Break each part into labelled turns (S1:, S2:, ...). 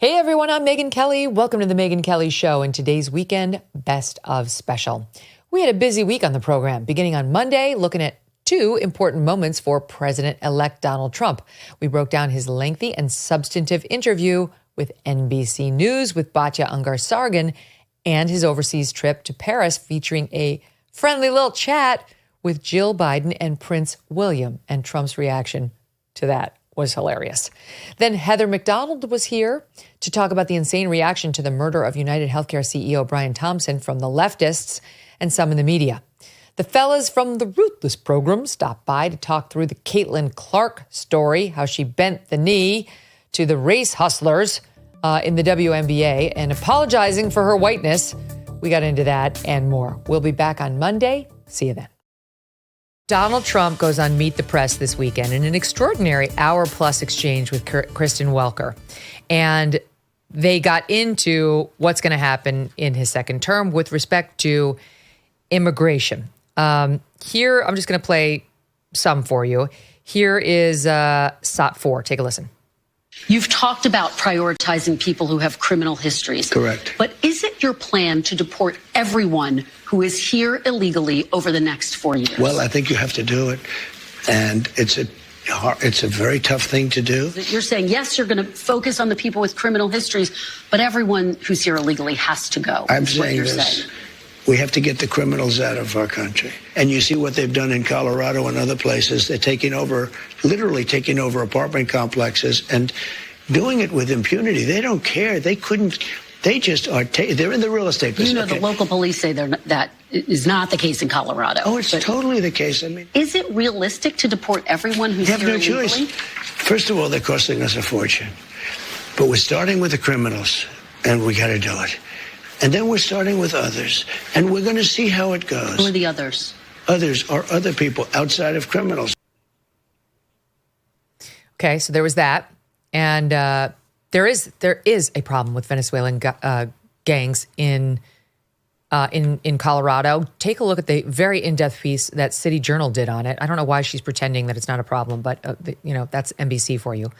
S1: Hey everyone, I'm Megyn Kelly. Welcome to the Megyn Kelly Show and today's weekend Best of Special. We had a busy week on the program, beginning on Monday, looking at two important moments for President-elect Donald Trump. We broke down his lengthy and substantive interview with NBC News with Batya Ungar-Sargon and his overseas trip to Paris featuring a friendly little chat with Jill Biden and Prince William, and Trump's reaction to that was hilarious. Then Heather McDonald was here to talk about the insane reaction to the murder of United Healthcare CEO Brian Thompson from the leftists and some in the media. The fellas from the Ruthless program stopped by to talk through the Caitlin Clark story, how she bent the knee to the race hustlers in the WNBA and apologizing for her whiteness. We got into that and more. We'll be back on Monday. See you then. Donald Trump goes on Meet the Press this weekend in an extraordinary hour-plus exchange with Kristen Welker. And they got into what's going to happen in his second term with respect to immigration. Here, I'm just going to play some for you. Here is SOT 4. Take a listen.
S2: You've talked about prioritizing people who have criminal histories.
S3: Correct.
S2: But is it your plan to deport everyone who is here illegally over the next 4 years?
S3: Well, I think you have to do it. And it's a very tough thing to do.
S2: You're saying, yes, you're going to focus on the people with criminal histories, but everyone who's here illegally has to go.
S3: I'm saying this. We have to get the criminals out of our country. And you see what they've done in Colorado and other places. They're literally taking over apartment complexes and doing it with impunity. They don't care. They just are, they're in the real estate business.
S2: You know, the local police say that is not the case in Colorado.
S3: Oh, it's totally the case. I mean,
S2: is it realistic to deport everyone who's here illegally?
S3: They have no choice. First of all, they're costing us a fortune. But we're starting with the criminals, and we got to do it. And then we're starting with others, and we're going to see how it goes.
S2: Who are the others?
S3: Others are other people outside of criminals.
S1: Okay, so there was that. And there is a problem with Venezuelan gangs in Colorado. Take a look at the very in-depth piece that City Journal did on it. I don't know why she's pretending that it's not a problem, but that's NBC for you.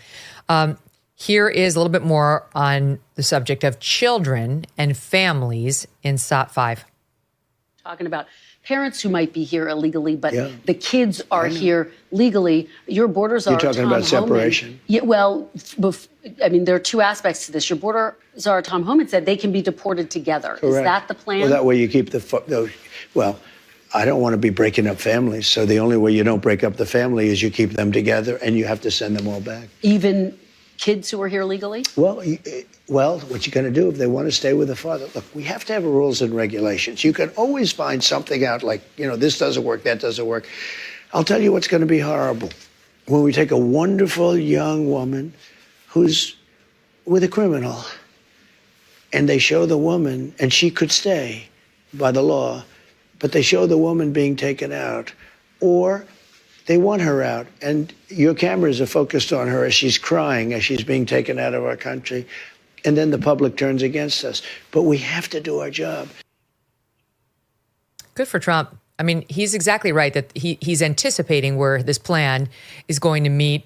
S1: Here is a little bit more on the subject of children and families in SOT 5.
S2: Talking about parents who might be here illegally, but the kids are here legally. Your borders are
S3: You're talking about separation.
S2: Yeah, well, I mean, there are two aspects to this. Your borders are, Tom Homan said, they can be deported together.
S3: Correct.
S2: Is that the plan?
S3: Well, that way you keep I don't want to be breaking up families. So the only way you don't break up the family is you keep them together and you have to send them all back. Even
S2: kids who are here legally?
S3: Well, what you're going to do if they want to stay with the father? Look, we have to have rules and regulations. You can always find something out like, this doesn't work, that doesn't work. I'll tell you what's going to be horrible. When we take a wonderful young woman who's with a criminal and they show the woman, and she could stay by the law, but they show the woman being taken out, or they want her out, and your cameras are focused on her as she's crying, as she's being taken out of our country, and then the public turns against us. But we have to do our job.
S1: Good for Trump. I mean, he's exactly right that he's anticipating where this plan is going to meet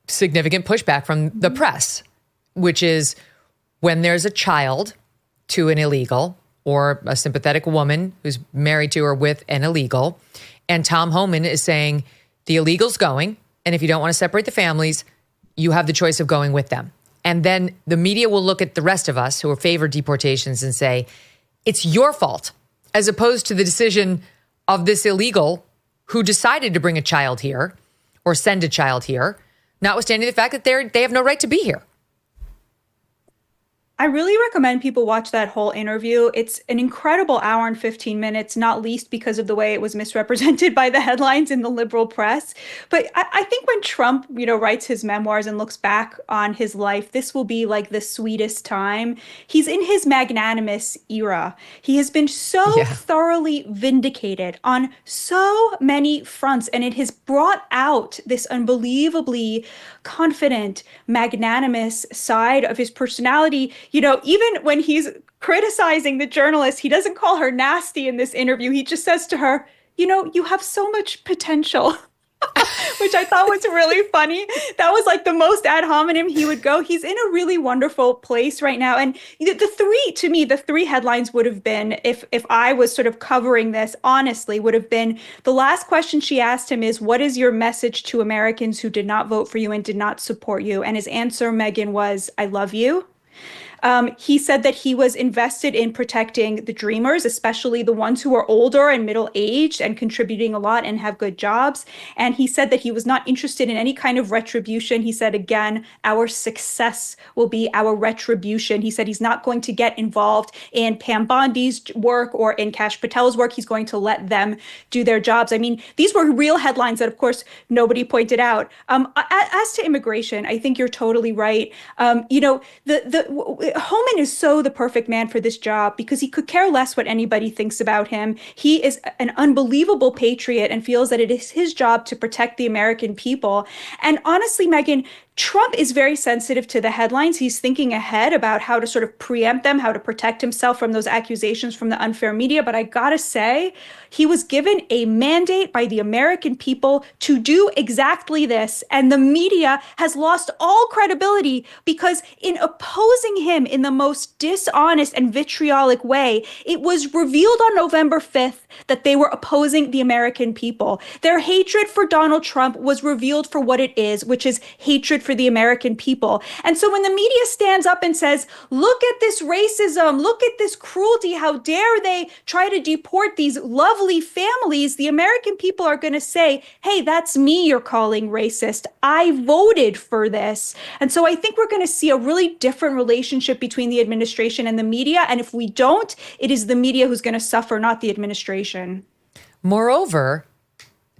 S1: significant pushback from the press, which is when there's a child to an illegal or a sympathetic woman who's married to or with an illegal, and Tom Homan is saying the illegal's going, and if you don't want to separate the families, you have the choice of going with them. And then the media will look at the rest of us who are favor deportations and say, it's your fault, as opposed to the decision of this illegal who decided to bring a child here or send a child here, notwithstanding the fact that they have no right to be here.
S4: I really recommend people watch that whole interview. It's an incredible hour and 15 minutes, not least because of the way it was misrepresented by the headlines in the liberal press. But I think when Trump, writes his memoirs and looks back on his life, this will be like the sweetest time. He's in his magnanimous era. He has been so thoroughly vindicated on so many fronts, and it has brought out this unbelievably confident, magnanimous side of his personality. Even when he's criticizing the journalist, he doesn't call her nasty in this interview. He just says to her, you have so much potential. which I thought was really funny. That was like the most ad hominem he would go. He's in a really wonderful place right now. And the three headlines would have been, if I was sort of covering this honestly, would have been the last question she asked him is, what is your message to Americans who did not vote for you and did not support you? And his answer, Megyn, was, I love you. He said that he was invested in protecting the dreamers, especially the ones who are older and middle-aged and contributing a lot and have good jobs. And he said that he was not interested in any kind of retribution. He said, again, our success will be our retribution. He said he's not going to get involved in Pam Bondi's work or in Kash Patel's work. He's going to let them do their jobs. I mean, these were real headlines that, of course, nobody pointed out. As to immigration, I think you're totally right. Homan is so the perfect man for this job because he could care less what anybody thinks about him. He is an unbelievable patriot and feels that it is his job to protect the American people. And honestly, Megyn, Trump is very sensitive to the headlines. He's thinking ahead about how to sort of preempt them, how to protect himself from those accusations from the unfair media. But I gotta say, he was given a mandate by the American people to do exactly this. And the media has lost all credibility because in opposing him in the most dishonest and vitriolic way, it was revealed on November 5th that they were opposing the American people. Their hatred for Donald Trump was revealed for what it is, which is hatred for the American people. And so when the media stands up and says, look at this racism, look at this cruelty, how dare they try to deport these lovely families, the American people are going to say, hey, that's me you're calling racist. I voted for this. And so I think we're going to see a really different relationship between the administration and the media. And if we don't, it is the media who's going to suffer, not the administration.
S1: Moreover,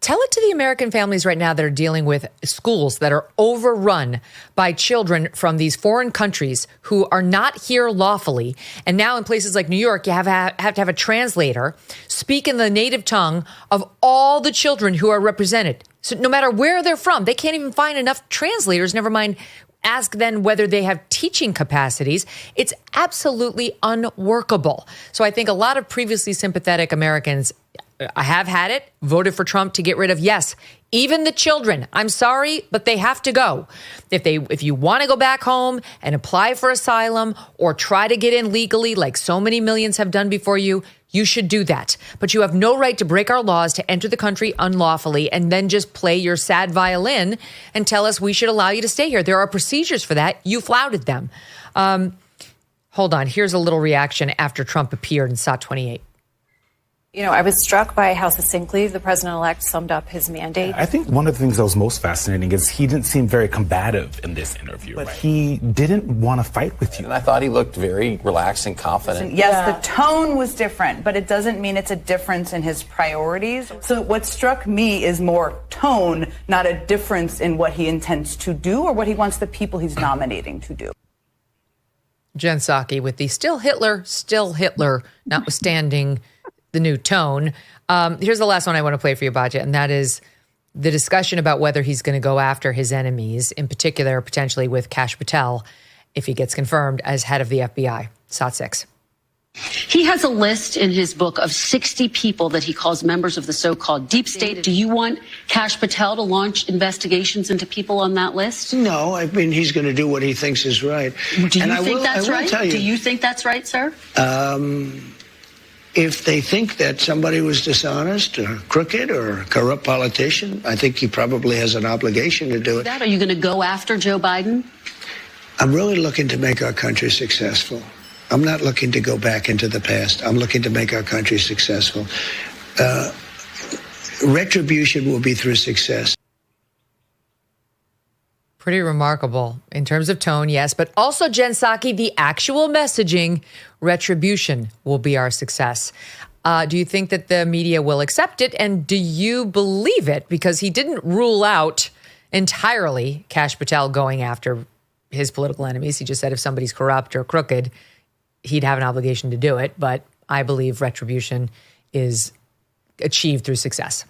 S1: tell it to the American families right now that are dealing with schools that are overrun by children from these foreign countries who are not here lawfully. And now in places like New York, you have to have a translator speak in the native tongue of all the children who are represented. So no matter where they're from, they can't even find enough translators, never mind ask then whether they have teaching capacities. It's absolutely unworkable. So I think a lot of previously sympathetic Americans have had it, voted for Trump to get rid of, yes, even the children. I'm sorry, but they have to go. If you want to go back home and apply for asylum or try to get in legally, like so many millions have done before you, you should do that. But you have no right to break our laws to enter the country unlawfully and then just play your sad violin and tell us we should allow you to stay here. There are procedures for that. You flouted them. Hold on. Here's a little reaction after Trump appeared in SOT 28.
S5: You know, I was struck by how succinctly the president-elect summed up his mandate.
S6: I think one of the things that was most fascinating is he didn't seem very combative in this interview. But he didn't want to fight with you.
S7: And I thought he looked very relaxed and confident.
S8: Yes, the tone was different, but it doesn't mean it's a difference in his priorities. So what struck me is more tone, not a difference in what he intends to do or what he wants the people he's nominating to do.
S1: Jen Psaki with the still Hitler, notwithstanding the new tone. Here's the last one I want to play for you, Batya, and that is the discussion about whether he's going to go after his enemies, in particular, potentially with Kash Patel, if he gets confirmed as head of the FBI. SOT 6.
S2: He has a list in his book of 60 people that he calls members of the so-called deep state. Do you want Kash Patel to launch investigations into people on that list?
S3: No, I mean, he's going to do what he thinks is right.
S2: Do you think that's right?
S3: Do
S2: you think that's right, sir?
S3: If they think that somebody was dishonest or crooked or a corrupt politician, I think he probably has an obligation to do it.
S2: Are you going to go after Joe Biden?
S3: I'm really looking to make our country successful. I'm not looking to go back into the past. I'm looking to make our country successful. Retribution will be through success.
S1: Pretty remarkable in terms of tone, yes, but also, Jen Psaki, the actual messaging, retribution will be our success. Do you think that the media will accept it? And do you believe it? Because he didn't rule out entirely Kash Patel going after his political enemies. He just said if somebody's corrupt or crooked, he'd have an obligation to do it. But I believe retribution is achieved through success.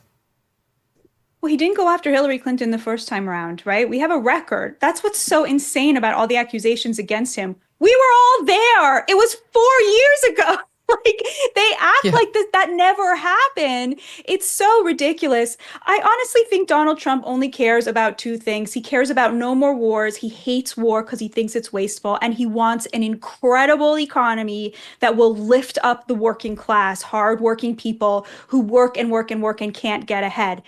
S4: Well, he didn't go after Hillary Clinton the first time around, right? We have a record. That's what's so insane about all the accusations against him. We were all there. It was 4 years ago. Like they act like that never happened. It's so ridiculous. I honestly think Donald Trump only cares about two things. He cares about no more wars. He hates war because he thinks it's wasteful. And he wants an incredible economy that will lift up the working class, hardworking people who work and work and work and can't get ahead.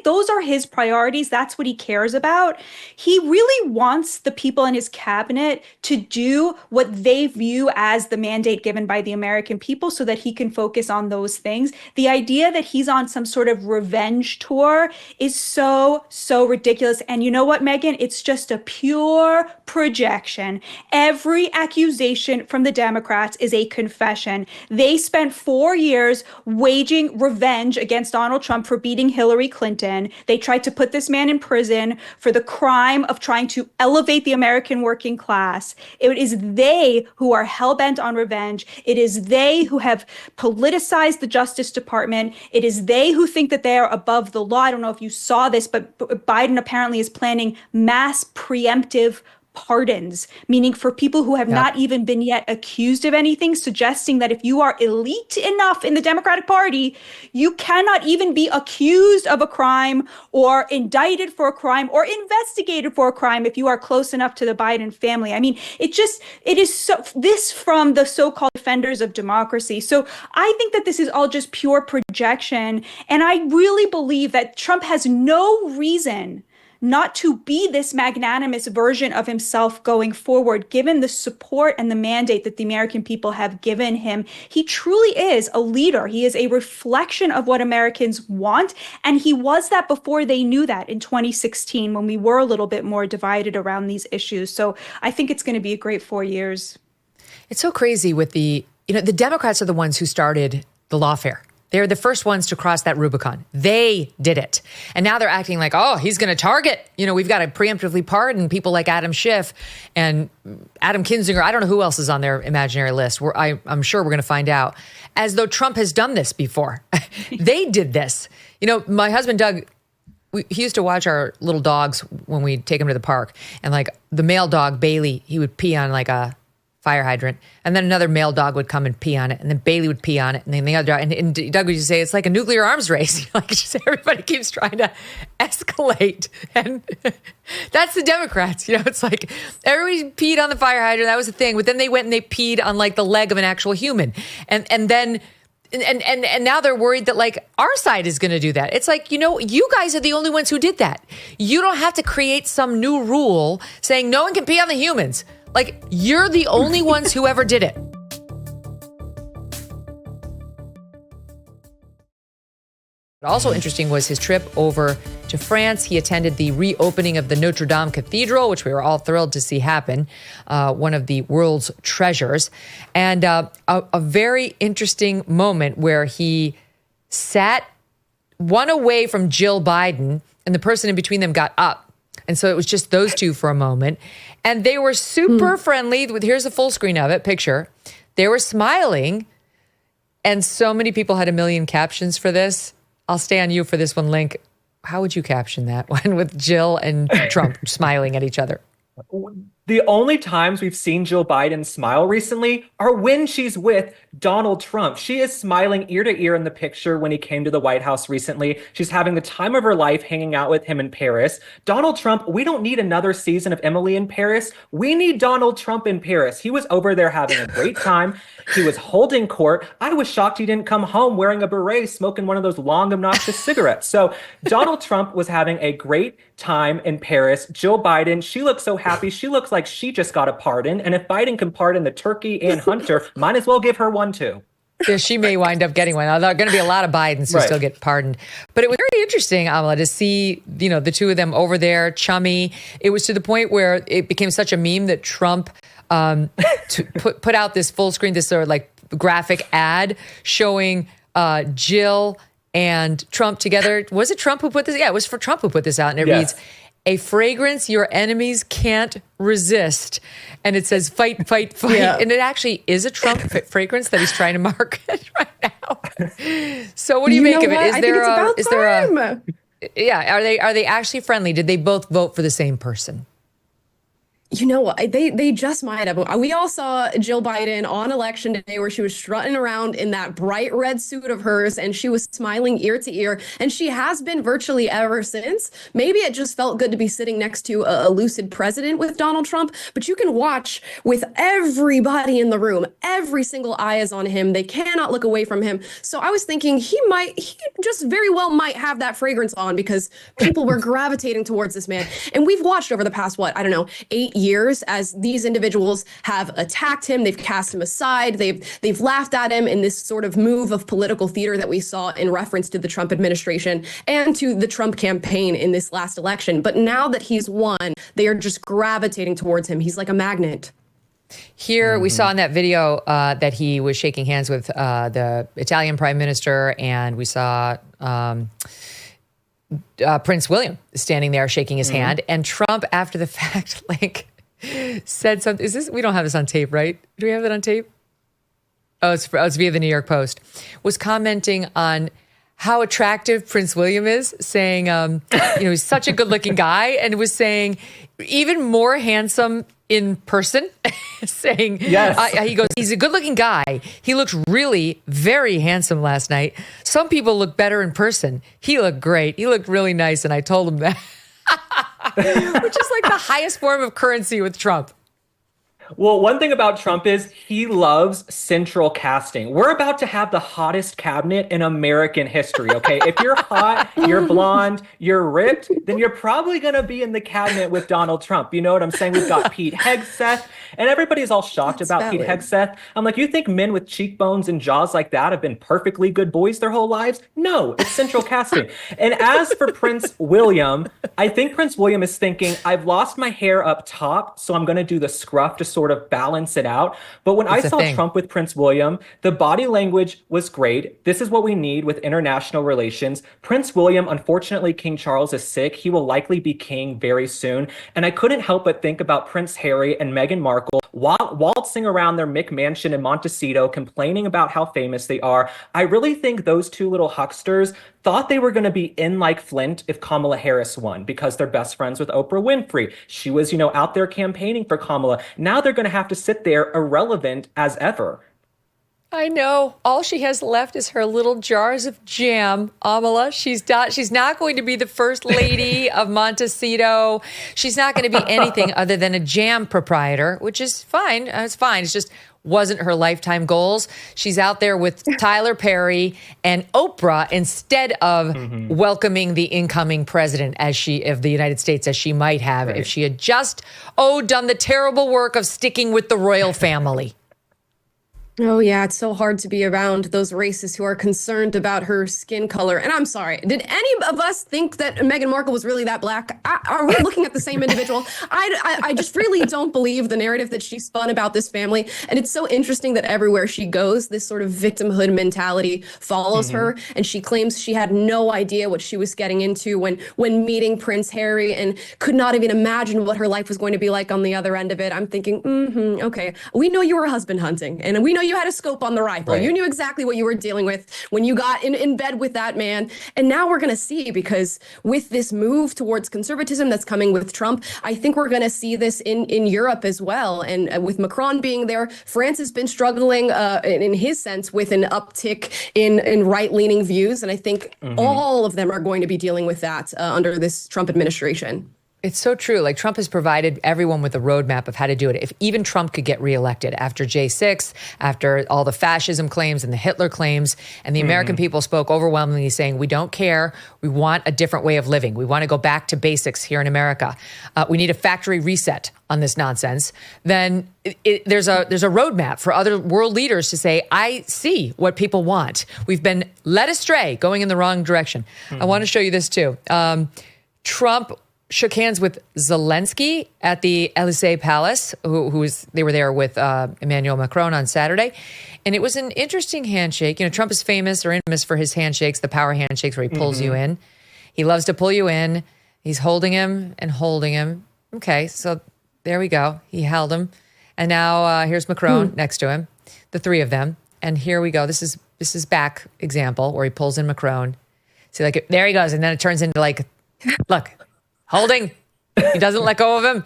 S4: Those are his priorities. That's what he cares about. He really wants the people in his cabinet to do what they view as the mandate given by the American people so that he can focus on those things. The idea that he's on some sort of revenge tour is so ridiculous. And you know what, Megyn? It's just a pure projection. Every accusation from the Democrats is a confession. They spent 4 years waging revenge against Donald Trump for beating Hillary Clinton. They tried to put this man in prison for the crime of trying to elevate the American working class. It is they who are hell-bent on revenge. It is they who have politicized the Justice Department. It is they who think that they are above the law. I don't know if you saw this, but Biden apparently is planning mass preemptive pardons, meaning for people who have not even been yet accused of anything, suggesting that if you are elite enough in the Democratic Party, you cannot even be accused of a crime or indicted for a crime or investigated for a crime if you are close enough to the Biden family. I mean, it is so, this from the so-called defenders of democracy. So I think that this is all just pure projection. And I really believe that Trump has no reason not to be this magnanimous version of himself going forward, given the support and the mandate that the American people have given him. He truly is a leader. He is a reflection of what Americans want. And he was that before they knew that in 2016, when we were a little bit more divided around these issues. So I think it's going to be a great 4 years.
S1: It's so crazy with the Democrats are the ones who started the lawfare. They're the first ones to cross that Rubicon. They did it. And now they're acting like, oh, he's going to target. We've got to preemptively pardon people like Adam Schiff and Adam Kinzinger. I don't know who else is on their imaginary list. I'm sure we're going to find out. As though Trump has done this before. They did this. My husband, Doug, he used to watch our little dogs when we'd take him to the park. And like the male dog, Bailey, he would pee on like a fire hydrant, and then another male dog would come and pee on it, and then Bailey would pee on it, and then the other dog, and Doug would just say it's like a nuclear arms race. Just everybody keeps trying to escalate, and that's the Democrats. It's like everybody peed on the fire hydrant. That was the thing, but then they went and they peed on like the leg of an actual human, and then. And now they're worried that like our side is going to do that. It's like, you guys are the only ones who did that. You don't have to create some new rule saying no one can pee on the humans. Like, you're the only ones who ever did it. Also interesting was his trip over to France. He attended the reopening of the Notre Dame Cathedral, which we were all thrilled to see happen, one of the world's treasures. And a very interesting moment where he sat one away from Jill Biden, and the person in between them got up. And so it was just those two for a moment. And they were super friendly. Here's a full screen of it, picture. They were smiling. And so many people had a million captions for this. I'll stay on you for this one, Link. How would you caption that one with Jill and Trump smiling at each other?
S9: The only times we've seen Jill Biden smile recently are when she's with Donald Trump. She is smiling ear to ear in the picture when he came to the White House recently. She's having the time of her life hanging out with him in Paris. Donald Trump, we don't need another season of Emily in Paris. We need Donald Trump in Paris. He was over there having a great time. He was holding court. I was shocked he didn't come home wearing a beret, smoking one of those long, obnoxious cigarettes. So Donald Trump was having a great time in Paris. Jill Biden, she looks so happy. She looks like she just got a pardon. And if Biden can pardon the turkey and Hunter, might as well give her one too.
S1: Yeah, she may wind up getting one. There are going to be a lot of Bidens who still get pardoned. But it was very interesting, Amala, to see, the two of them over there, chummy. It was to the point where it became such a meme that Trump put out this full screen, this sort of like graphic ad showing Jill and Trump together. Was it Trump who put this? Yeah, it was for Trump who put this out. And it reads, "A fragrance your enemies can't resist." And it says, "Fight, fight, fight." Yeah. And it actually is a Trump fragrance that he's trying to market right now. So what do you make of it? Is there are they actually friendly? Did they both vote for the same person?
S10: You know, they just might have. We all saw Jill Biden on election day where she was strutting around in that bright red suit of hers and she was smiling ear to ear. And she has been virtually ever since. Maybe it just felt good to be sitting next to a lucid president with Donald Trump. But you can watch with everybody in the room. Every single eye is on him. They cannot look away from him. So I was thinking he just very well might have that fragrance on because people were gravitating towards this man. And we've watched over the past, 8 years as these individuals have attacked him. They've cast him aside. They've laughed at him in this sort of move of political theater that we saw in reference to the Trump administration and to the Trump campaign in this last election. But now that he's won, they are just gravitating towards him. He's like a magnet.
S1: Here we saw in that video that he was shaking hands with the Italian prime minister, and we saw Prince William standing there shaking his hand, and Trump after the fact said something. We don't have this on tape, right? Do we have that on tape? Oh, it's via the New York Post. Was commenting on how attractive Prince William is, saying, he's such a good-looking guy, and was saying even more handsome in person, saying,
S9: yes.
S1: He goes, he's a good-looking guy. He looked really very handsome last night. Some people look better in person. He looked great. He looked really nice, and I told him that. Which is like the highest form of currency with Trump.
S9: Well, one thing about Trump is he loves central casting. We're about to have the hottest cabinet in American history, okay? If you're hot, you're blonde, you're ripped, then you're probably going to be in the cabinet with Donald Trump. You know what I'm saying? We've got Pete Hegseth, and everybody's all shocked about Pete Hegseth. I'm like, you think men with cheekbones and jaws like that have been perfectly good boys their whole lives? No, it's central casting. And as for Prince William, I think Prince William is thinking, I've lost my hair up top, so I'm going to do the scruff to sort of balance it out. But when I saw Trump with Prince William, the body language was great. This is what we need with international relations. Prince William, unfortunately, King Charles is sick. He will likely be king very soon. And I couldn't help but think about Prince Harry and Meghan Markle waltzing around their McMansion in Montecito, complaining about how famous they are. I really think those two little hucksters thought they were going to be in like Flint if Kamala Harris won because they're best friends with Oprah Winfrey. She was, out there campaigning for Kamala. Now they're going to have to sit there irrelevant as ever.
S1: I know. All she has left is her little jars of jam, Amala. She's not going to be the first lady of Montecito. She's not going to be anything other than a jam proprietor, which is fine. It's fine. It's just wasn't her lifetime goals. She's out there with Tyler Perry and Oprah instead of welcoming the incoming president of the United States as she might have if she had just done the terrible work of sticking with the royal family.
S10: Oh, yeah. It's so hard to be around those racists who are concerned about her skin color. And I'm sorry. Did any of us think that Meghan Markle was really that black? Are we looking at the same individual? I just really don't believe the narrative that she spun about this family. And it's so interesting that everywhere she goes, this sort of victimhood mentality follows her. And she claims she had no idea what she was getting into when meeting Prince Harry and could not even imagine what her life was going to be like on the other end of it. I'm thinking, okay, we know you were husband hunting and we know you had a scope on the rifle. You knew exactly what you were dealing with when you got in bed with that man. And now we're going to see, because with this move towards conservatism that's coming with Trump, I think we're going to see this in Europe as well. And with Macron being there, France has been struggling in his sense with an uptick in right-leaning views. And I think all of them are going to be dealing with that under this Trump administration.
S1: It's so true. Like, Trump has provided everyone with a roadmap of how to do it. If even Trump could get reelected after J6, after all the fascism claims and the Hitler claims, and the American people spoke overwhelmingly saying, we don't care. We want a different way of living. We want to go back to basics here in America. We need a factory reset on this nonsense. Then there's a roadmap for other world leaders to say, I see what people want. We've been led astray, going in the wrong direction. I want to show you this too. Trump shook hands with Zelensky at the Elysee Palace, they were there with Emmanuel Macron on Saturday. And it was an interesting handshake. Trump is famous or infamous for his handshakes, the power handshakes where he pulls you in. He loves to pull you in. He's holding him and holding him. Okay, so there we go. He held him. And now here's Macron next to him, the three of them. And here we go. This is back example where he pulls in Macron. See, there he goes. And then it turns into look. Holding. He doesn't let go of him.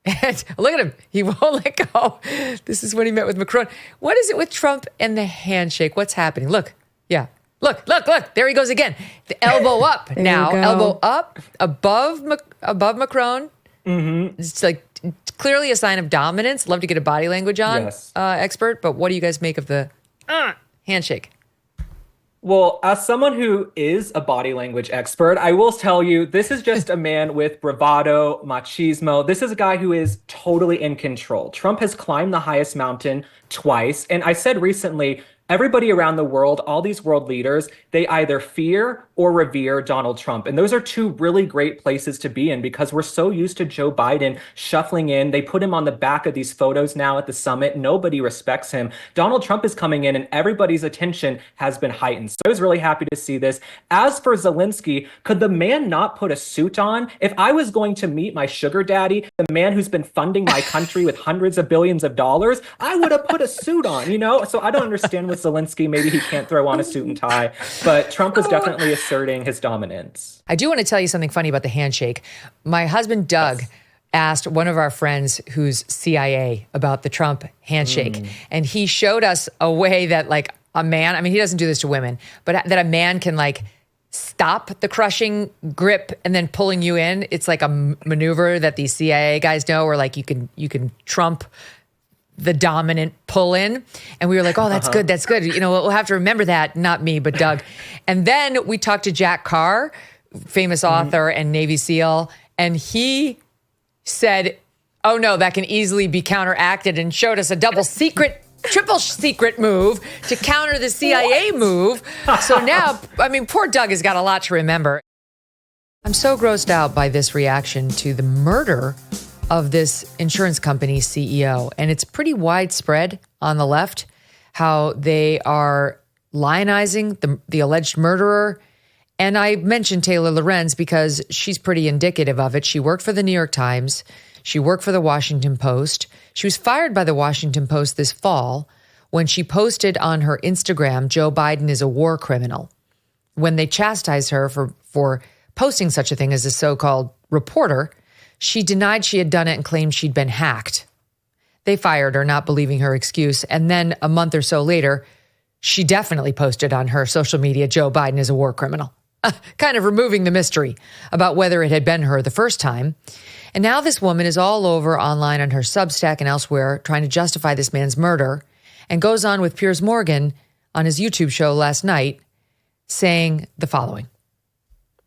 S1: And look at him. He won't let go. This is when he met with Macron. What is it with Trump and the handshake? What's happening? Look. Yeah. Look. There he goes again. The elbow up now. Elbow up above Macron. Mm-hmm. It's like clearly a sign of dominance. Love to get a body language on, expert. But what do you guys make of the handshake?
S9: Well, as someone who is a body language expert, I will tell you, this is just a man with bravado, machismo. This is a guy who is totally in control. Trump has climbed the highest mountain twice. And I said recently, everybody around the world, all these world leaders, they either fear or revere Donald Trump. And those are two really great places to be in because we're so used to Joe Biden shuffling in. They put him on the back of these photos now at the summit. Nobody respects him. Donald Trump is coming in and everybody's attention has been heightened. So I was really happy to see this. As for Zelensky, could the man not put a suit on? If I was going to meet my sugar daddy, the man who's been funding my country with hundreds of billions of dollars, I would have put a suit on, you know? So I don't understand with Zelensky. Maybe he can't throw on a suit and tie, but Trump is definitely asserting his dominance.
S1: I do want to tell you something funny about the handshake. My husband, Doug, asked one of our friends who's CIA about the Trump handshake. And he showed us a way that like a man, I mean, he doesn't do this to women, but that a man can like stop the crushing grip and then pulling you in. It's like a maneuver that these CIA guys know, where like you can trump the dominant pull in. And we were like, oh, that's good. That's good. You know, we'll have to remember that. Not me, but Doug. And then we talked to Jack Carr, famous author and Navy SEAL. And he said, oh no, that can easily be counteracted, and showed us a triple secret move to counter the CIA move. So now, I mean, poor Doug has got a lot to remember. I'm so grossed out by this reaction to the murder of this insurance company CEO. And it's pretty widespread on the left, how they are lionizing the alleged murderer. And I mentioned Taylor Lorenz because she's pretty indicative of it. She worked for the New York Times. She worked for the Washington Post. She was fired by the Washington Post this fall when she posted on her Instagram, Joe Biden is a war criminal. When they chastised her for posting such a thing as a so-called reporter, she denied she had done it and claimed she'd been hacked. They fired her, not believing her excuse. And then a month or so later, she definitely posted on her social media, Joe Biden is a war criminal, kind of removing the mystery about whether it had been her the first time. And now this woman is all over online on her Substack and elsewhere trying to justify this man's murder, and goes on with Piers Morgan on his YouTube show last night saying the following.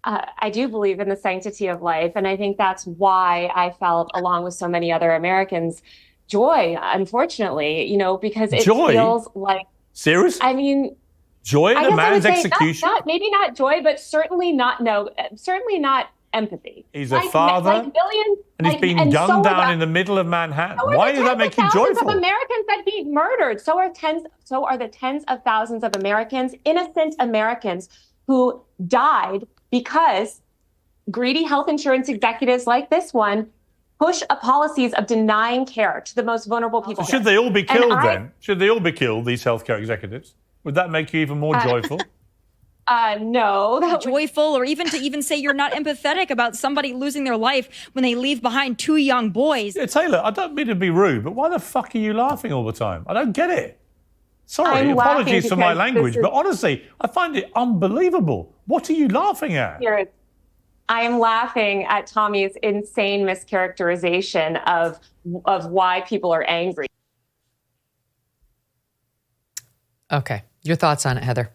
S11: I do believe in the sanctity of life. And I think that's why I felt, along with so many other Americans, joy, unfortunately, you know, because it feels like...
S12: Serious?
S11: I mean...
S12: Joy in a man's execution?
S11: Maybe not joy, but certainly not empathy.
S12: He's a father,
S11: billions,
S12: and he's being gunned down in the middle of Manhattan. Why does that make you joyful?
S11: Thousands of Americans that he murdered. So are the tens of thousands of Americans, innocent Americans, who died because greedy health insurance executives like this one push policies of denying care to the most vulnerable people.
S12: So should they all be killed then? Should they all be killed, these healthcare executives? Would that make you even more joyful?
S11: No.
S13: Joyful, or even to say you're not empathetic about somebody losing their life when they leave behind two young boys.
S12: Yeah, Taylor, I don't mean to be rude, but why the fuck are you laughing all the time? I don't get it. Sorry, apologies for my language, but honestly, I find it unbelievable. What are you laughing at?
S11: I am laughing at Tommy's insane mischaracterization of why people are angry.
S1: Okay. Your thoughts on it, Heather?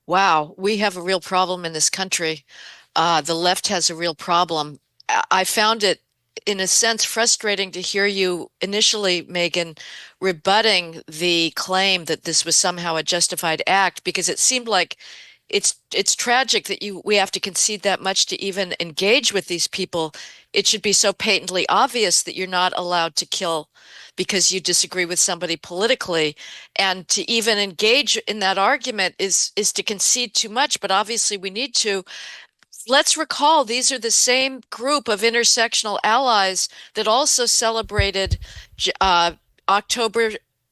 S14: Wow, we have a real problem in this country. The left has a real problem. I found it, in a sense, frustrating to hear you initially, Megyn, rebutting the claim that this was somehow a justified act, because it seemed like it's tragic that we have to concede that much to even engage with these people. It should be so patently obvious that you're not allowed to kill because you disagree with somebody politically, and to even engage in that argument is to concede too much. But obviously we need to. Let's recall, these are the same group of intersectional allies that also celebrated October,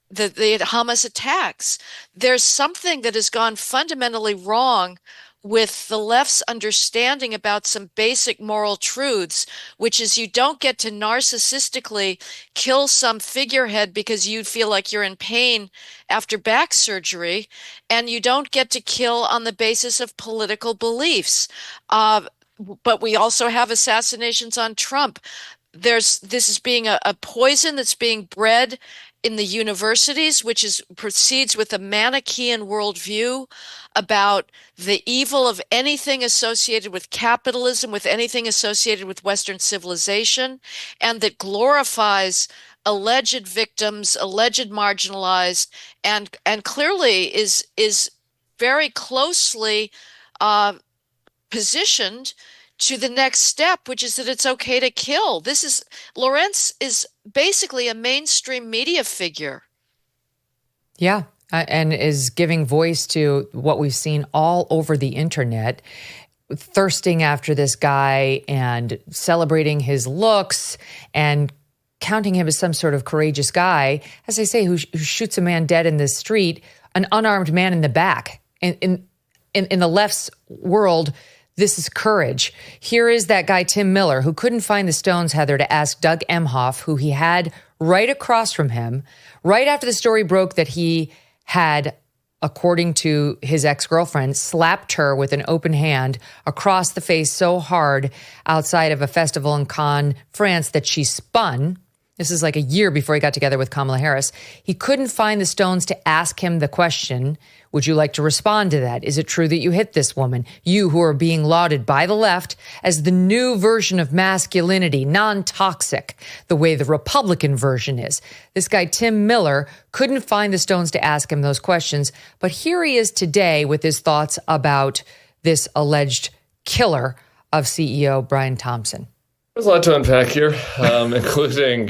S14: the Hamas attacks. There's something that has gone fundamentally wrong with the left's understanding about some basic moral truths, which is you don't get to narcissistically kill some figurehead because you feel like you're in pain after back surgery, and you don't get to kill on the basis of political beliefs. But we also have assassinations on Trump. This is being a poison that's being bred in the universities, which proceeds with a Manichaean worldview about the evil of anything associated with capitalism, with anything associated with Western civilization, and that glorifies alleged victims, alleged marginalized, and clearly is very closely positioned to the next step, which is that it's okay to kill. Lawrence is basically a mainstream media figure.
S1: Yeah, and is giving voice to what we've seen all over the internet, thirsting after this guy and celebrating his looks and counting him as some sort of courageous guy, as I say, who shoots a man dead in the street, an unarmed man in the back. In the left's world, this is courage. Here is that guy, Tim Miller, who couldn't find the stones, Heather, to ask Doug Emhoff, who he had right across from him, right after the story broke that he had, according to his ex-girlfriend, slapped her with an open hand across the face so hard outside of a festival in Cannes, France, that she spun. This is like a year before he got together with Kamala Harris. He couldn't find the stones to ask him the question, would you like to respond to that? Is it true that you hit this woman? You who are being lauded by the left as the new version of masculinity, non-toxic, the way the Republican version is. This guy, Tim Miller, couldn't find the stones to ask him those questions. But here he is today with his thoughts about this alleged killer of CEO Brian Thompson.
S15: There's a lot to unpack here, including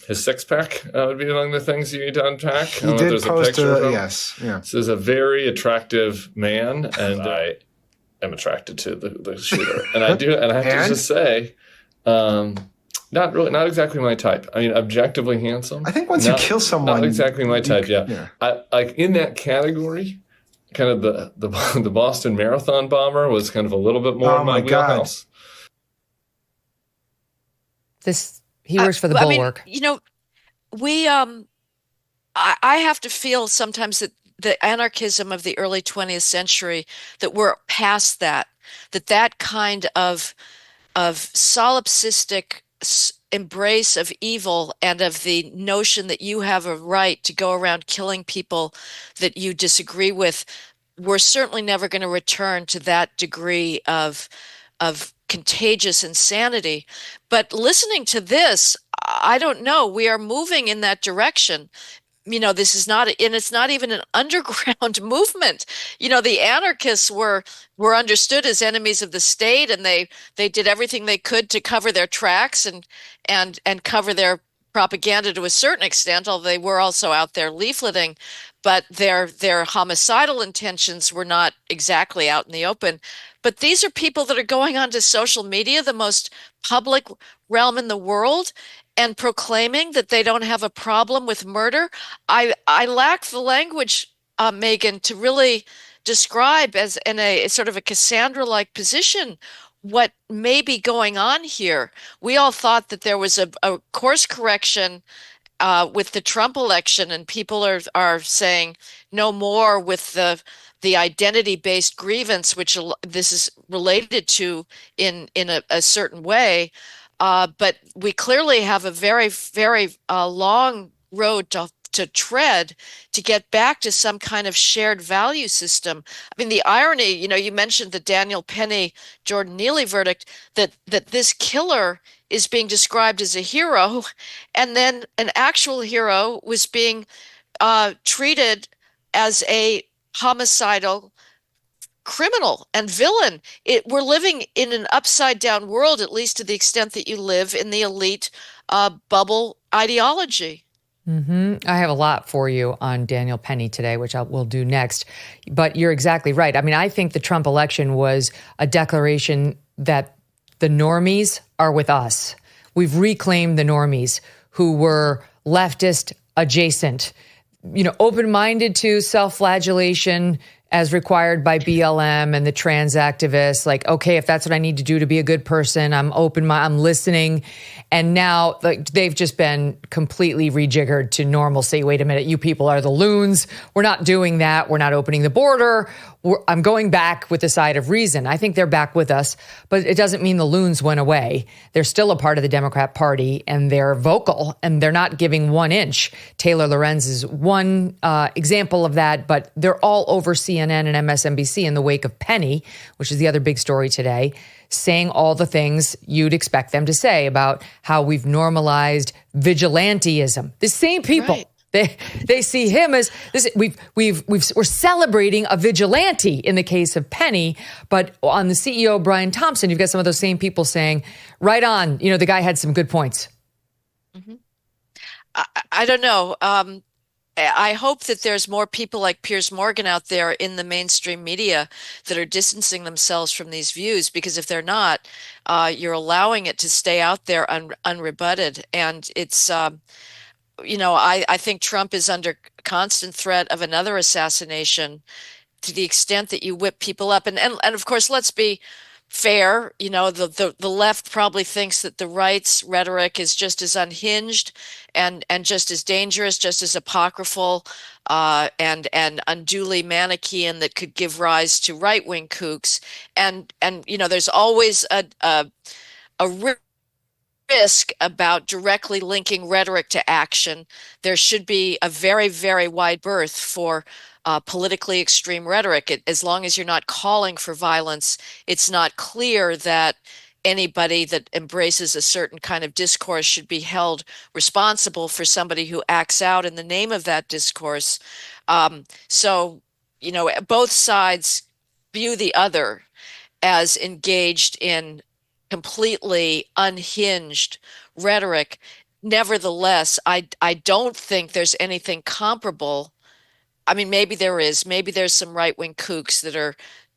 S15: his six-pack would be among the things you need to unpack.
S16: He did post yes. Yeah.
S15: This is a very attractive man, and I am attracted to the shooter. And I have to just say, not exactly my type. I mean, objectively handsome.
S16: I think once you kill someone,
S15: not exactly my type. Yeah. Like in that category, kind of the Boston Marathon bomber was kind of a little bit more in my wheelhouse.
S1: He works for the Bulwark.
S14: We I have to feel sometimes that the anarchism of the early 20th century, that we're past that kind of solipsistic embrace of evil and of the notion that you have a right to go around killing people that you disagree with. We're certainly never going to return to that degree of contagious insanity. But listening to this, I don't know, we are moving in that direction. This is not, and it's not even an underground movement. The anarchists were understood as enemies of the state, and they did everything they could to cover their tracks and cover their propaganda to a certain extent, although they were also out there leafleting. But their homicidal intentions were not exactly out in the open. But these are people that are going onto social media, the most public realm in the world, and proclaiming that they don't have a problem with murder. I lack the language, Megyn, to really describe as in a sort of a Cassandra-like position what may be going on here. We all thought that there was a course correction with the Trump election, and people are saying no more with the identity-based grievance, which this is related to in a certain way. But we clearly have a very, very long road to tread to get back to some kind of shared value system. I mean, the irony, you mentioned the Daniel Penny, Jordan Neely verdict, that this killer is being described as a hero, and then an actual hero was being treated as a homicidal criminal and villain. We're living in an upside down world, at least to the extent that you live in the elite bubble ideology.
S1: Mm-hmm. I have a lot for you on Daniel Penny today, which we'll do next. But you're exactly right. I mean, I think the Trump election was a declaration that the normies are with us. We've reclaimed the normies who were leftist adjacent, open-minded to self-flagellation, as required by BLM and the trans activists. Like, okay, if that's what I need to do to be a good person, I'm I'm listening. And now they've just been completely rejiggered to normalcy. Wait a minute, you people are the loons. We're not doing that. We're not opening the border. I'm going back with the side of reason. I think they're back with us, but it doesn't mean the loons went away. They're still a part of the Democrat Party, and they're vocal, and they're not giving 1 inch. Taylor Lorenz is one example of that, but they're all over CNN and MSNBC in the wake of Penny, which is the other big story today, saying all the things you'd expect them to say about how we've normalized vigilantism. The same people. Right. They see him as this. We're celebrating a vigilante in the case of Penny, but on the CEO Brian Thompson, you've got some of those same people saying, "Right on." The guy had some good points.
S14: Mm-hmm. I don't know. I hope that there's more people like Piers Morgan out there in the mainstream media that are distancing themselves from these views, because if they're not, you're allowing it to stay out there unrebutted, and it's. I think Trump is under constant threat of another assassination to the extent that you whip people up. And of course, let's be fair. The left probably thinks that the right's rhetoric is just as unhinged and just as dangerous, just as apocryphal and unduly Manichaean, that could give rise to right-wing kooks. And there's always a risk about directly linking rhetoric to action. There should be a very, very wide berth for politically extreme rhetoric. As long as you're not calling for violence, it's not clear that anybody that embraces a certain kind of discourse should be held responsible for somebody who acts out in the name of that discourse. So both sides view the other as engaged in completely unhinged rhetoric. Nevertheless, I don't think there's anything comparable. I mean, maybe there is. Maybe there's some right-wing kooks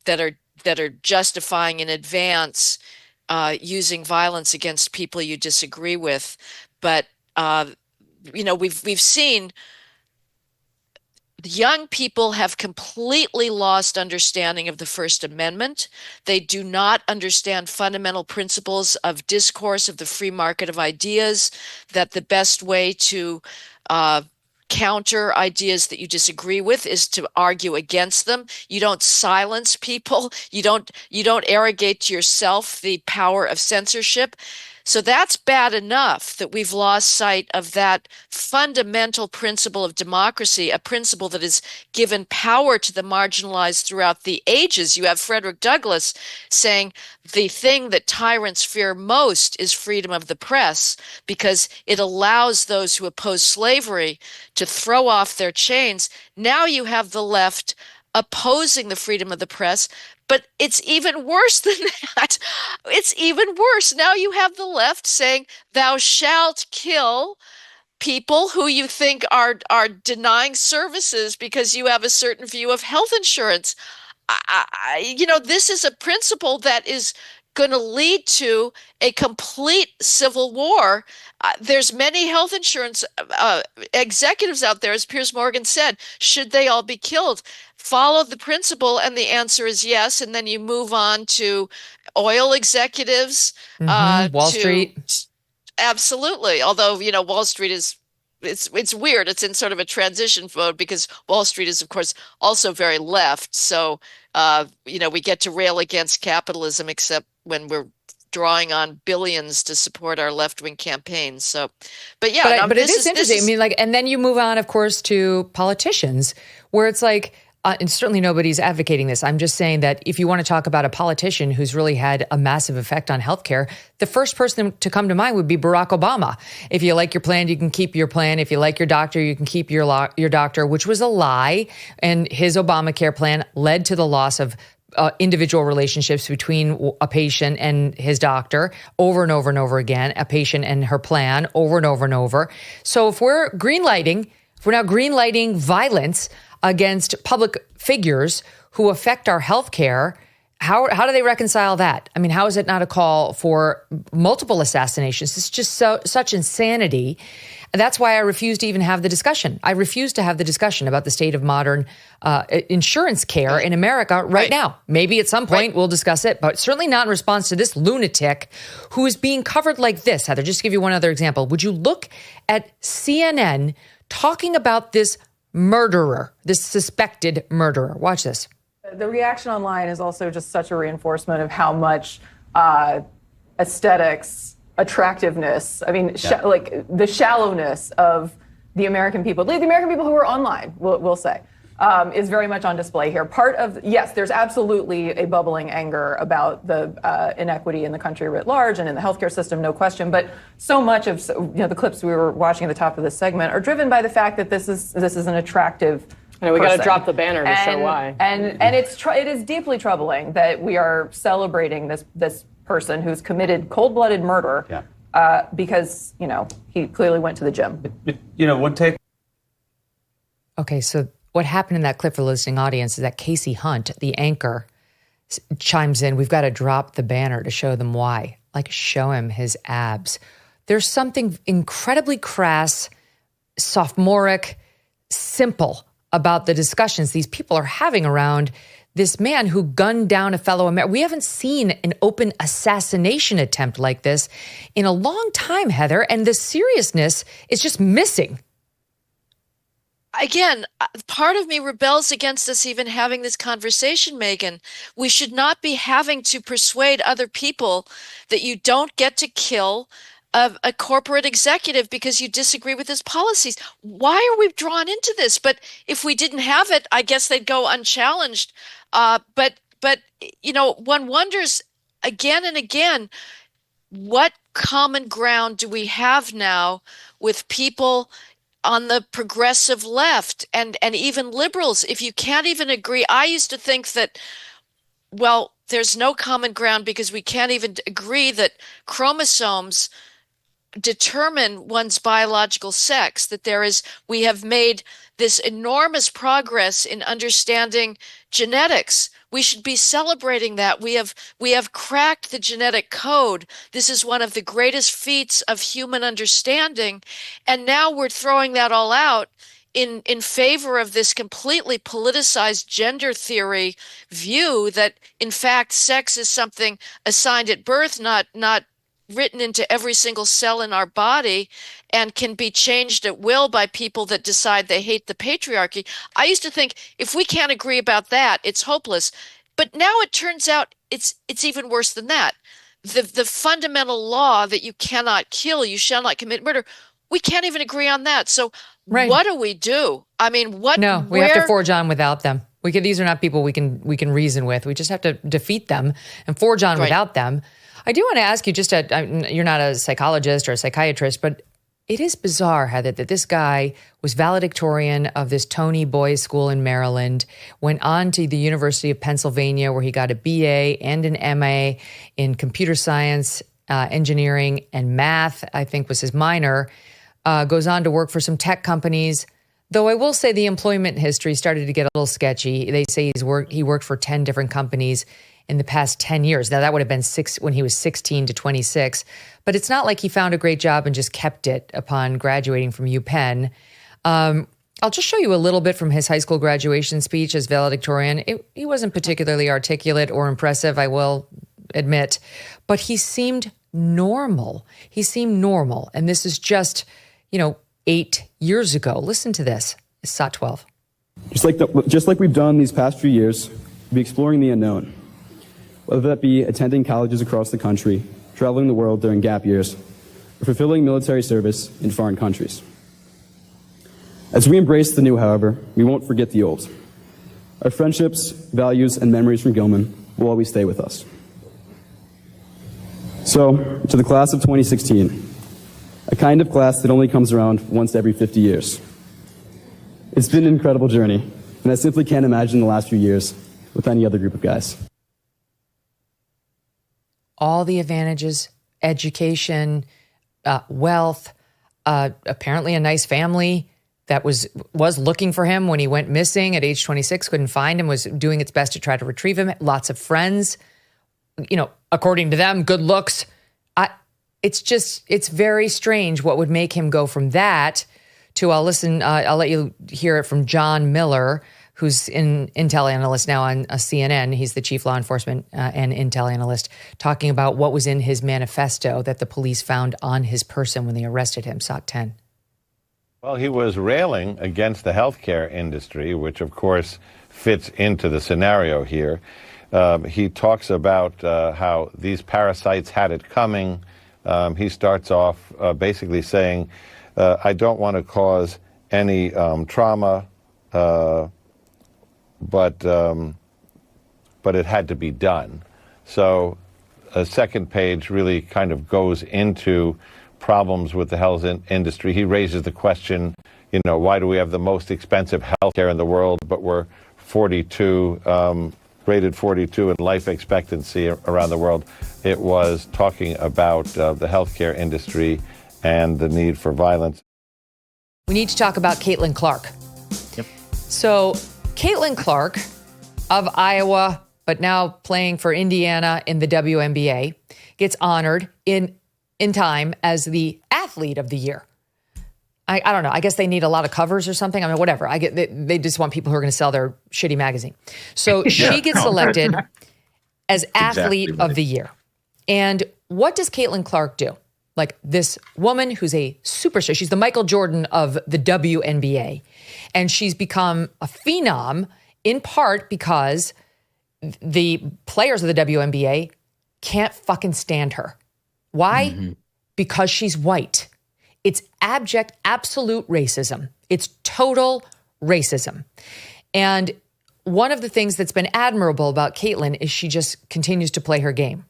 S14: that are justifying in advance using violence against people you disagree with. But we've seen young people have completely lost understanding of the First Amendment. They do not understand fundamental principles of discourse, of the free market of ideas, that the best way to counter ideas that you disagree with is to argue against them. You don't silence people. You don't arrogate to yourself the power of censorship. So that's bad enough that we've lost sight of that fundamental principle of democracy, a principle that has given power to the marginalized throughout the ages. You have Frederick Douglass saying the thing that tyrants fear most is freedom of the press, because it allows those who oppose slavery to throw off their chains. Now you have the left opposing the freedom of the press. But it's even worse than that. It's even worse. Now you have the left saying, thou shalt kill people who you think are denying services because you have a certain view of health insurance. This is a principle that is going to lead to a complete civil war. There's many health insurance executives out there, as Piers Morgan said, should they all be killed? Follow the principle, and the answer is yes. And then you move on to oil executives,
S1: Wall Street.
S14: Absolutely. Although, Wall Street it's weird. It's in sort of a transition mode because Wall Street is, of course, also very left. So, we get to rail against capitalism, except when we're drawing on billions to support our left-wing campaigns. So, but yeah,
S1: but it is interesting. And then you move on, of course, to politicians, where it's like, and certainly nobody's advocating this. I'm just saying that if you want to talk about a politician who's really had a massive effect on healthcare, the first person to come to mind would be Barack Obama. If you like your plan, you can keep your plan. If you like your doctor, you can keep your doctor, which was a lie. And his Obamacare plan led to the loss of individual relationships between a patient and his doctor over and over and over again, a patient and her plan over and over and over. So if we're now greenlighting violence against public figures who affect our health care, how do they reconcile that? I mean, how is it not a call for multiple assassinations? It's just such insanity. That's why I refuse to even have the discussion. I refuse to have the discussion about the state of modern insurance care in America right now. Maybe at some point we'll discuss it, but certainly not in response to this lunatic who is being covered like this. Heather, just to give you one other example. Would you look at CNN talking about this murderer, this suspected murderer? Watch this.
S17: The reaction online is also just such a reinforcement of how much aesthetics, attractiveness, I mean, like the shallowness of the American people, the American people who are online, we'll say, is very much on display here. Part of, yes, there's absolutely a bubbling anger about the inequity in the country writ large and in the healthcare system, no question. But so much of the clips we were watching at the top of this segment are driven by the fact that this is an attractive
S18: And we got to drop the banner to show why.
S17: And it is deeply troubling that we are celebrating this person who's committed cold-blooded murder because, he clearly went to the gym.
S19: One take.
S1: Okay, so what happened in that clip for the listening audience is that Casey Hunt, the anchor, chimes in, we've got to drop the banner to show them why. Like, show him his abs. There's something incredibly crass, sophomoric, simple about the discussions these people are having around this man who gunned down a fellow American. We haven't seen an open assassination attempt like this in a long time, Heather, and the seriousness is just missing.
S14: Again, part of me rebels against us even having this conversation, Megyn. We should not be having to persuade other people that you don't get to kill a corporate executive because you disagree with his policies. Why are we drawn into this? But if we didn't have it, I guess they'd go unchallenged. But one wonders again and again, what common ground do we have now with people on the progressive left and even liberals? If you can't even agree, I used to think that, well, there's no common ground because we can't even agree that chromosomes determine one's biological sex, that we have made this enormous progress in understanding genetics. We should be celebrating that. We have cracked the genetic code. This is one of the greatest feats of human understanding. And now we're throwing that all out in favor of this completely politicized gender theory view that, in fact, sex is something assigned at birth, not written into every single cell in our body and can be changed at will by people that decide they hate the patriarchy. I used to think if we can't agree about that, it's hopeless. But now it turns out it's even worse than that. The fundamental law that you cannot kill, you shall not commit murder, we can't even agree on that. So what do we do? I mean,
S1: we have to forge on without them. These are not people we can reason with. We just have to defeat them and forge on without them. I do want to ask you, you're not a psychologist or a psychiatrist, but it is bizarre, Heather, that this guy was valedictorian of this Tony Boys School in Maryland, went on to the University of Pennsylvania where he got a BA and an MA in computer science, engineering, and math, I think was his minor, goes on to work for some tech companies. Though I will say the employment history started to get a little sketchy. They say he worked for 10 different companies in the past 10 years. Now, that would have been when he was 16 to 26. But it's not like he found a great job and just kept it upon graduating from UPenn. I'll just show you a little bit from his high school graduation speech as valedictorian. He wasn't particularly articulate or impressive, I will admit. But he seemed normal. And this is just, 8 years ago. Listen to this. It's SOT 12.
S20: Just like we've done these past few years, we'll be exploring the unknown. Whether that be attending colleges across the country, traveling the world during gap years, or fulfilling military service in foreign countries. As we embrace the new, however, we won't forget the old. Our friendships, values, and memories from Gilman will always stay with us. So, to the class of 2016, a kind of class that only comes around once every 50 years. It's been an incredible journey, and I simply can't imagine the last few years with any other group of guys.
S1: All the advantages, education, wealth, apparently a nice family that was looking for him when he went missing at age 26, couldn't find him, was doing its best to try to retrieve him. Lots of friends, according to them, good looks. it's very strange what would make him go from that to, I'll let you hear it from John Miller, who's an intel analyst now on CNN. He's the chief law enforcement and intel analyst, talking about what was in his manifesto that the police found on his person when they arrested him. SOT 10.
S19: Well, he was railing against the healthcare industry, which, of course, fits into the scenario here. He talks about how these parasites had it coming. He starts off basically saying, I don't want to cause any trauma, but it had to be done. So a second page really kind of goes into problems with the health industry. He raises the question, why do we have the most expensive healthcare in the world, but we're 42, rated 42 in life expectancy around the world? It was talking about the healthcare industry and the need for violence.
S1: We need to talk about Caitlin Clark.
S21: Yep.
S1: So Caitlin Clark of Iowa, but now playing for Indiana in the WNBA, gets honored in time as the athlete of the year. I don't know. I guess they need a lot of covers or something. I mean, whatever. They just want people who are going to sell their shitty magazine. So she gets selected as athlete of the year. And what does Caitlin Clark do? Like, this woman who's a superstar. She's the Michael Jordan of the WNBA. And she's become a phenom in part because the players of the WNBA can't fucking stand her. Why? Mm-hmm. Because she's white. It's abject, absolute racism. It's total racism. And one of the things that's been admirable about Caitlin is she just continues to play her game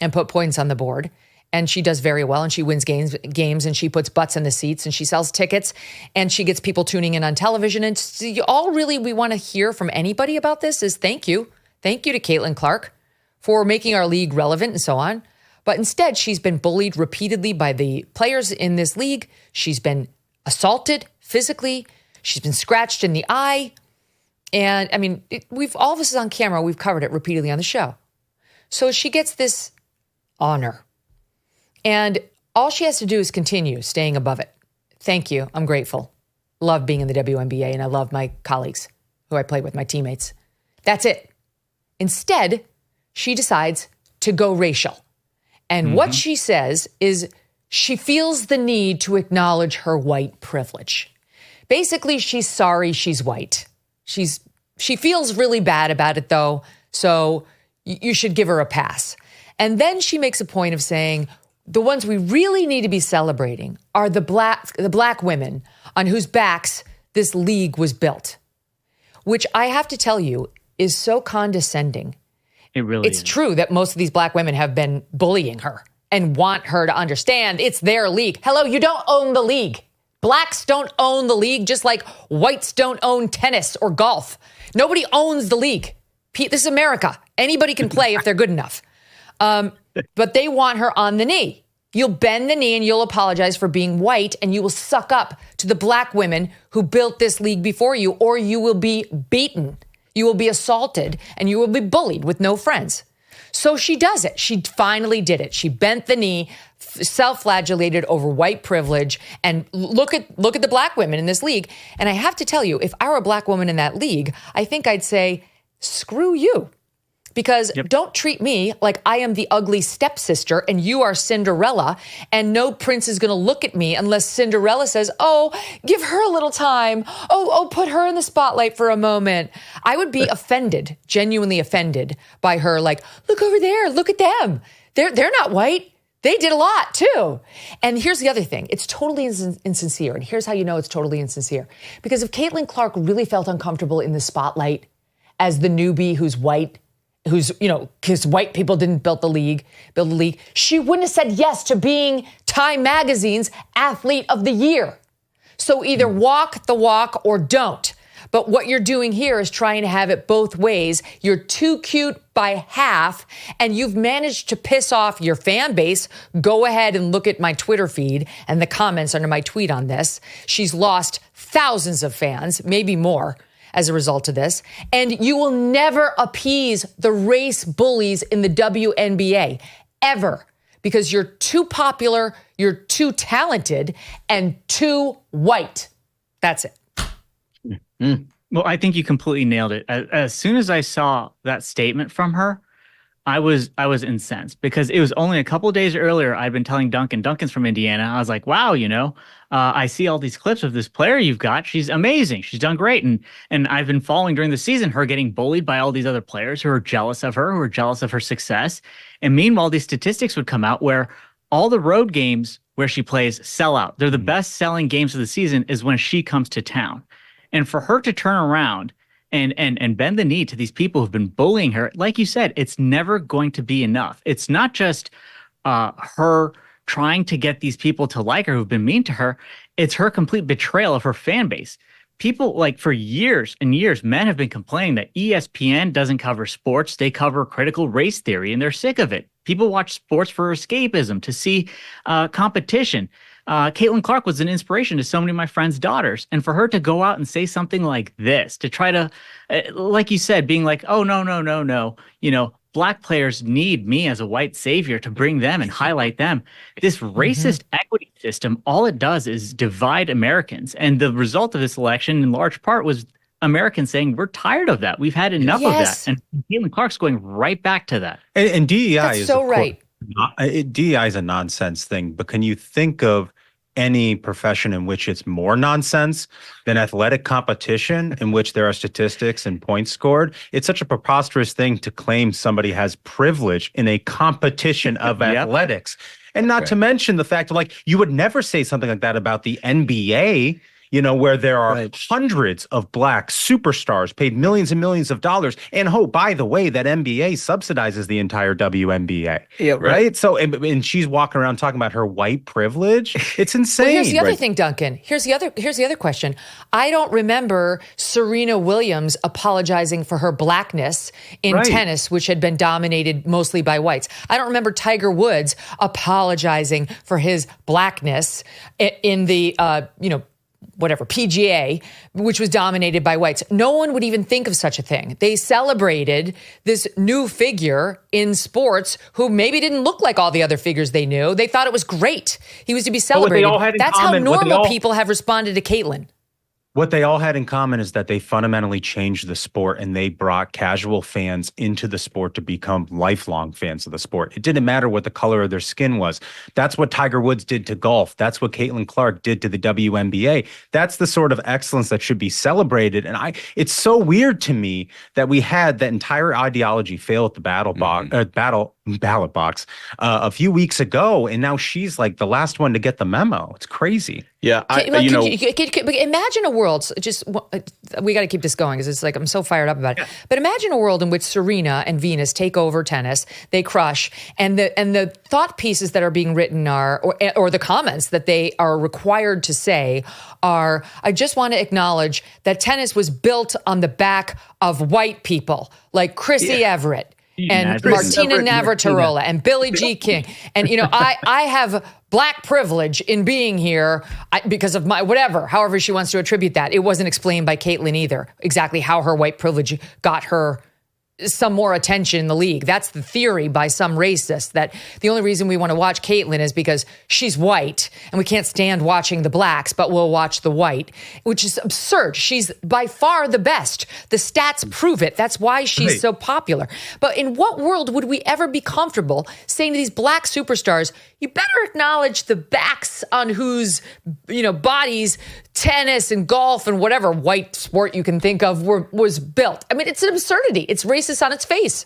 S1: and put points on the board. And she does very well, and she wins games, and she puts butts in the seats, and she sells tickets, and she gets people tuning in on television. And all really we want to hear from anybody about this is thank you. Thank you to Caitlin Clark for making our league relevant and so on. But instead, she's been bullied repeatedly by the players in this league. She's been assaulted physically. She's been scratched in the eye. And I mean, all of this is on camera. We've covered it repeatedly on the show. So she gets this honor. And all she has to do is continue staying above it. Thank you. I'm grateful. Love being in the WNBA, and I love my colleagues who I play with, my teammates. That's it. Instead, she decides to go racial. And what she says is she feels the need to acknowledge her white privilege. Basically, she's sorry she's white. She feels really bad about it, though, so you should give her a pass. And then she makes a point of saying, the ones we really need to be celebrating are the black women on whose backs this league was built, which I have to tell you is so condescending.
S21: It really is.
S1: It's true that most of these black women have been bullying her and want her to understand it's their league. Hello, you don't own the league. Blacks don't own the league, just like whites don't own tennis or golf. Nobody owns the league. This is America. Anybody can play if they're good enough. But they want her on the knee. You'll bend the knee and you'll apologize for being white, and you will suck up to the black women who built this league before you, or you will be beaten. You will be assaulted and you will be bullied with no friends. So she does it. She finally did it. She bent the knee, self-flagellated over white privilege, and look at the black women in this league. And I have to tell you, if I were a black woman in that league, I think I'd say, screw you. Because don't treat me like I am the ugly stepsister and you are Cinderella, and no prince is going to look at me unless Cinderella says, oh, give her a little time. Oh, put her in the spotlight for a moment. I would be offended, genuinely offended by her. Like, look over there. Look at them. They're not white. They did a lot too. And here's the other thing. It's totally insincere. And here's how you know it's totally insincere. Because if Caitlin Clark really felt uncomfortable in the spotlight as the newbie who's white, because white people didn't build the league, she wouldn't have said yes to being Time Magazine's Athlete of the Year. So either walk the walk or don't. But what you're doing here is trying to have it both ways. You're too cute by half, and you've managed to piss off your fan base. Go ahead and look at my Twitter feed and the comments under my tweet on this. She's lost thousands of fans, maybe more, as a result of this. And you will never appease the race bullies in the WNBA, ever. because you're too popular, you're too talented, and too white. That's it.
S21: Well, I think you completely nailed it. As soon as I saw that statement from her, I was incensed, because it was only a couple of days earlier I'd been telling Duncan's from Indiana. I was like, wow, I see all these clips of this player you've got. She's amazing. She's done great. And I've been following during the season her getting bullied by all these other players who are jealous of her, who are jealous of her success. And meanwhile, these statistics would come out where all the road games where she plays sell out. They're the best selling games of the season is when she comes to town. And for her to turn around and bend the knee to these people who've been bullying her, like you said, it's never going to be enough. It's not just her trying to get these people to like her who've been mean to her. It's her complete betrayal of her fan base. People, like, for years and years, men have been complaining that ESPN doesn't cover sports. They cover critical race theory, and they're sick of it. People watch sports for escapism, to see competition. Caitlin Clark was an inspiration to so many of my friends' daughters. And for her to go out and say something like this, to try to, like you said, being like, oh, no, Black players need me as a white savior to bring them and highlight them. This racist equity system, all it does is divide Americans. And the result of this election, in large part, was Americans saying, we're tired of that. We've had enough of that. And Caitlin Clark's going right back to that.
S22: And DEI
S1: That's
S22: is
S1: so right.
S22: DEI is a nonsense thing, but can you think of any profession in which it's more nonsense than athletic competition, in which there are statistics and points scored? It's such a preposterous thing to claim somebody has privilege in a competition of athletics. And not to mention the fact of, you would never say something like that about the NBA, where there are hundreds of Black superstars paid millions and millions of dollars. And by the way, that NBA subsidizes the entire WNBA. Yeah, right. So, and she's walking around talking about her white privilege. It's insane.
S1: Well, here's the other thing, Duncan. Here's the other question. I don't remember Serena Williams apologizing for her Blackness in tennis, which had been dominated mostly by whites. I don't remember Tiger Woods apologizing for his Blackness in the PGA, which was dominated by whites. No one would even think of such a thing. They celebrated this new figure in sports who maybe didn't look like all the other figures they knew. They thought it was great. He was to be celebrated. That's how normal people have responded to Caitlin.
S22: What they all had in common is that they fundamentally changed the sport, and they brought casual fans into the sport to become lifelong fans of the sport. It didn't matter what the color of their skin was. That's what Tiger Woods did to golf. That's what Caitlin Clark did to the WNBA. That's the sort of excellence that should be celebrated. And it's so weird to me that we had that entire ideology fail at the ballot box a few weeks ago, and now she's like the last one to get the memo. It's crazy.
S23: Yeah,
S1: imagine a world. We got to keep this going because it's like I'm so fired up about it. But imagine a world in which Serena and Venus take over tennis, they crush, and the thought pieces that are being written or the comments that they are required to say are, I just want to acknowledge that tennis was built on the back of white people like Chrissy Everett and Martina Navratilova and Billie Jean King. And, I have Black privilege in being here because of my whatever, however she wants to attribute that. It wasn't explained by Caitlin either, exactly how her white privilege got her some more attention in the league. That's the theory by some racists, that the only reason we want to watch Caitlin is because she's white and we can't stand watching the Blacks, but we'll watch the white, which is absurd. She's by far the best. The stats prove it. That's why she's so popular. But in what world would we ever be comfortable saying to these Black superstars, you better acknowledge the backs on whose, bodies tennis and golf and whatever white sport you can think of was built? I mean, it's an absurdity. It's racist on its face.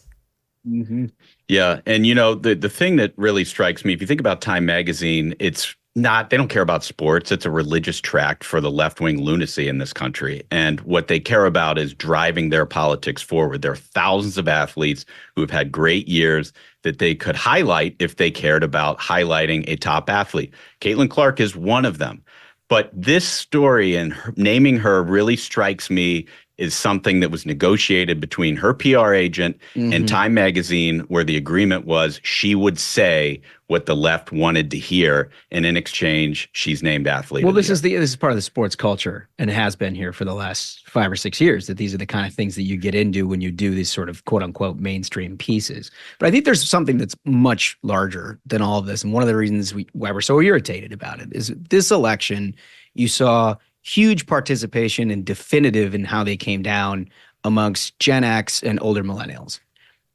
S23: Mm-hmm. Yeah. And, the thing that really strikes me, if you think about Time Magazine, it's not, they don't care about sports. It's a religious tract for the left-wing lunacy in this country. And what they care about is driving their politics forward. There are thousands of athletes who have had great years that they could highlight if they cared about highlighting a top athlete. Caitlin Clark is one of them. But this story and naming her really strikes me is something that was negotiated between her PR agent and Time Magazine, where the agreement was she would say what the left wanted to hear, and in exchange, she's named athlete.
S5: Well, this is part of the sports culture, and it has been here for the last 5 or 6 years, that these are the kind of things that you get into when you do these sort of quote unquote mainstream pieces. But I think there's something that's much larger than all of this, and one of the reasons why we're so irritated about it is this election. You saw huge participation and definitive in how they came down amongst Gen X and older millennials.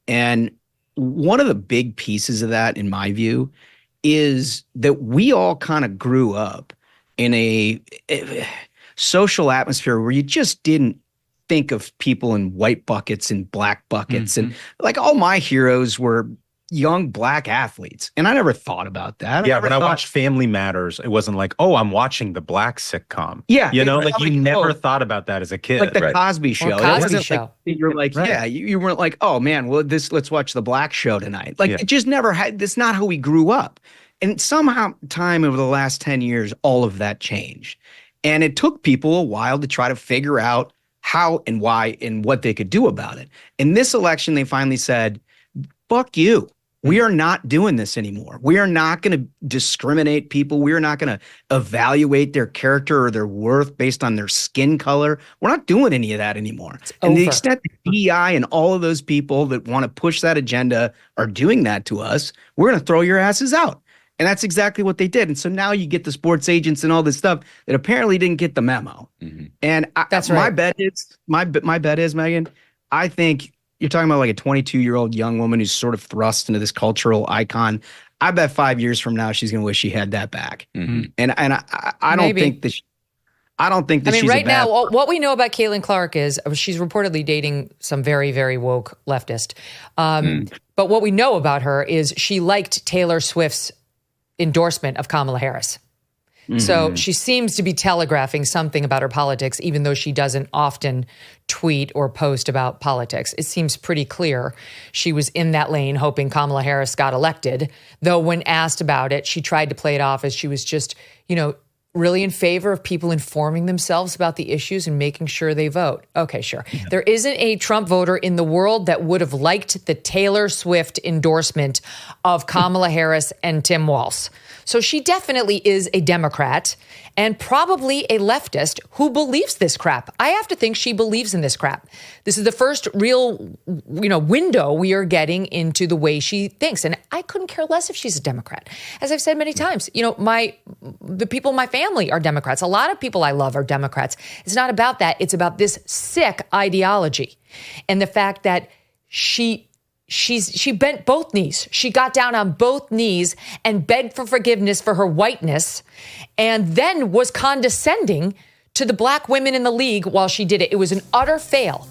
S5: And one of the big pieces of that, in my view, is that we all kind of grew up in a social atmosphere where you just didn't think of people in white buckets and black buckets. And like all my heroes were young black athletes. And I never thought about that.
S22: Yeah, when I watched Family Matters, it wasn't like, oh, I'm watching the black sitcom.
S5: Yeah.
S22: You know, like you never thought about that as a kid.
S5: Like the Cosby Show.
S1: Cosby Show.
S5: Like, you're like, yeah, you weren't like, oh man, well, let's watch the black show tonight. Like it just never had, that's not how we grew up. And somehow time over the last 10 years, all of that changed. And it took people a while to try to figure out how and why and what they could do about it. In this election, they finally said, fuck you. We are not doing this anymore. We are not going to discriminate people. We are not going to evaluate their character or their worth based on their skin color. We're not doing any of that anymore. And the extent that DEI and all of those people that want to push that agenda are doing that to us, we're going to throw your asses out. And that's exactly what they did. And so now you get the sports agents and all this stuff that apparently didn't get the memo. And my bet is, Megyn, I think you're talking about like a 22-year-old young woman who's sort of thrust into this cultural icon. I bet 5 years from now she's going to wish she had that back. And I don't think that. I don't think that.
S1: I mean, right now, what we know about Caitlin Clark is she's reportedly dating some very, very woke leftist. But what we know about her is she liked Taylor Swift's endorsement of Kamala Harris. So she seems to be telegraphing something about her politics, even though she doesn't often tweet or post about politics. It seems pretty clear she was in that lane hoping Kamala Harris got elected, though when asked about it, she tried to play it off as she was just, really in favor of people informing themselves about the issues and making sure they vote. Okay, sure. Yeah. There isn't a Trump voter in the world that would have liked the Taylor Swift endorsement of Kamala Harris and Tim Walz. So she definitely is a Democrat and probably a leftist who believes this crap. I have to think she believes in this crap. This is the first real, window we are getting into the way she thinks. And I couldn't care less if she's a Democrat. As I've said many times, the people in my family are Democrats. A lot of people I love are Democrats. It's not about that. It's about this sick ideology and the fact that she bent both knees. She got down on both knees and begged for forgiveness for her whiteness and then was condescending to the black women in the league while she did it. It was an utter fail.